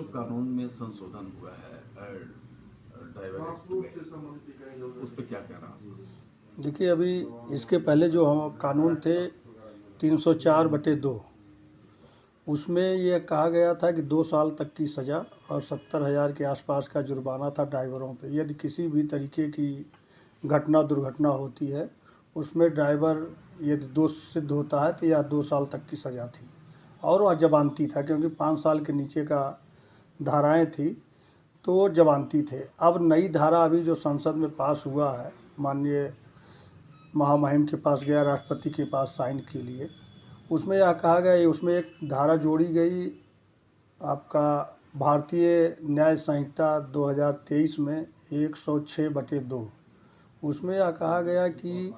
कानून में संशोधन हुआ है ड्राइवर एक्ट में, उस पर क्या कहना है? देखिए, अभी इसके पहले जो हम कानून थे 304/2, उसमें यह कहा गया था कि 2 साल तक की सज़ा और 70,000 के आसपास का जुर्माना था ड्राइवरों पे। यदि किसी भी तरीके की दुर्घटना होती है, उसमें ड्राइवर यदि दोष सिद्ध होता है तो यह 2 साल तक की सज़ा थी और वह जमानती था, क्योंकि 5 साल के नीचे का धाराएं थी तो वो जमानती थे। अब नई धारा अभी जो संसद में पास हुआ है, माननीय महामहिम के पास गया, राष्ट्रपति के पास साइन के लिए, उसमें यह कहा गया, उसमें एक धारा जोड़ी गई आपका भारतीय न्याय संहिता 2023 में 106/2। उसमें यह कहा गया कि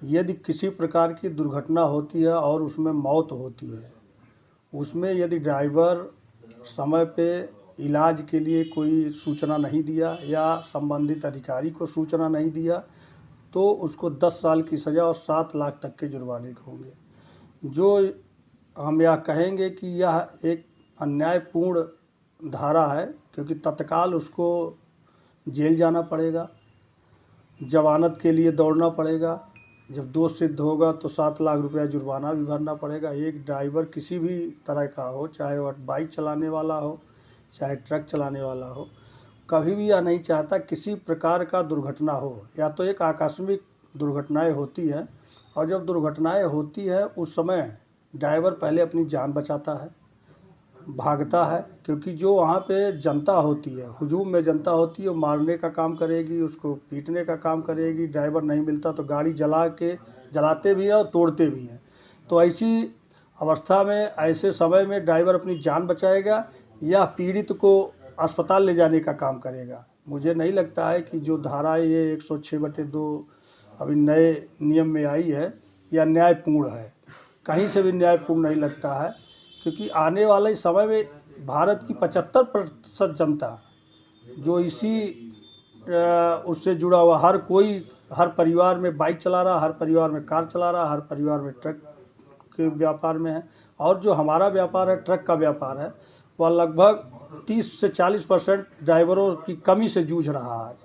यदि किसी प्रकार की दुर्घटना होती है और उसमें मौत होती है, उसमें यदि ड्राइवर समय पे इलाज के लिए कोई सूचना नहीं दिया या संबंधित अधिकारी को सूचना नहीं दिया, तो उसको 10 साल की सज़ा और 7 लाख तक के जुर्माने होंगे। जो हम यह कहेंगे कि यह एक अन्यायपूर्ण धारा है, क्योंकि तत्काल उसको जेल जाना पड़ेगा, जमानत के लिए दौड़ना पड़ेगा, जब दोष सिद्ध होगा तो 7 लाख रुपया जुर्माना भी भरना पड़ेगा। एक ड्राइवर किसी भी तरह का हो, चाहे वह बाइक चलाने वाला हो, चाहे ट्रक चलाने वाला हो, कभी भी यह नहीं चाहता किसी प्रकार का दुर्घटना हो। या तो एक आकस्मिक दुर्घटनाएं होती हैं, और जब दुर्घटनाएं होती हैं उस समय ड्राइवर पहले अपनी जान बचाता है, भागता है, क्योंकि जो वहाँ पे जनता होती है, हुजूम में जनता होती है, वो मारने का काम करेगी, उसको पीटने का काम करेगी। ड्राइवर नहीं मिलता तो गाड़ी जलाते भी हैं और तोड़ते भी हैं। तो ऐसी अवस्था में, ऐसे समय में ड्राइवर अपनी जान बचाएगा या पीड़ित को अस्पताल ले जाने का काम करेगा। मुझे नहीं लगता है कि जो धारा ये 106/2 अभी नए नियम में आई है यह न्यायपूर्ण है, कहीं से भी न्यायपूर्ण नहीं लगता है। क्योंकि आने वाले समय में भारत की 75% जनता जो इसी उससे जुड़ा हुआ, हर परिवार में बाइक चला रहा, हर परिवार में कार चला रहा, हर परिवार में ट्रक के व्यापार में है। और जो हमारा व्यापार है, ट्रक का व्यापार है, वह लगभग 30 से 40% ड्राइवरों की कमी से जूझ रहा है।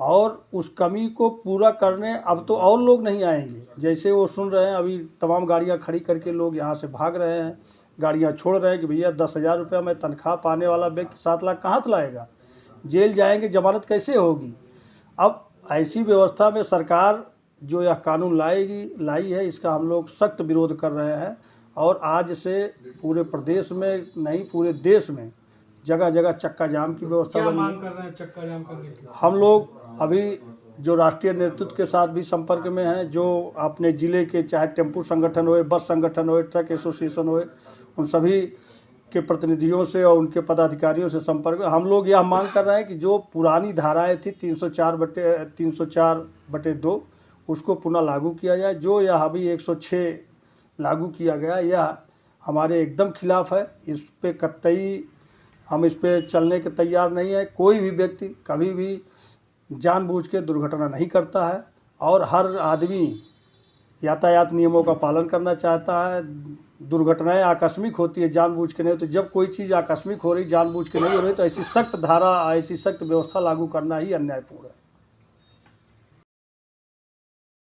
और उस कमी को पूरा करने अब तो और लोग नहीं आएंगे। जैसे वो सुन रहे हैं, अभी तमाम गाड़ियां खड़ी करके लोग यहाँ से भाग रहे हैं, गाड़ियां छोड़ रहे हैं कि भैया 10,000 रुपया में तनख्वाह पाने वाला व्यक्ति 7 लाख कहाँ से लाएगा, जेल जाएंगे, जमानत कैसे होगी। अब ऐसी व्यवस्था में सरकार जो यह कानून लाई है, इसका हम लोग सख्त विरोध कर रहे हैं। और आज से पूरे प्रदेश में नहीं, पूरे देश में जगह जगह चक्का जाम की व्यवस्था बनी है। कर रहे हैं चक्का जाम करने की? हम लोग अभी जो राष्ट्रीय नेतृत्व के साथ भी संपर्क में हैं, जो अपने ज़िले के चाहे टेम्पू संगठन होए, बस संगठन होए, ट्रक एसोसिएशन होए, उन सभी के प्रतिनिधियों से और उनके पदाधिकारियों से संपर्क में हम लोग यह मांग कर रहे हैं कि जो पुरानी धाराएं थी 304/2 उसको पुनः लागू किया जाए। जो यह अभी 106 लागू किया गया, यह हमारे एकदम खिलाफ है। इस पे कतई हम इस पे चलने के तैयार नहीं है। कोई भी व्यक्ति कभी भी जानबूझ के दुर्घटना नहीं करता है, और हर आदमी यातायात नियमों का पालन करना चाहता है। दुर्घटनाएं आकस्मिक होती है, जानबूझ के नहीं। तो जब कोई चीज़ आकस्मिक हो रही, जानबूझ के नहीं हो रही, तो ऐसी सख्त धारा, ऐसी सख्त व्यवस्था लागू करना ही अन्यायपूर्ण है।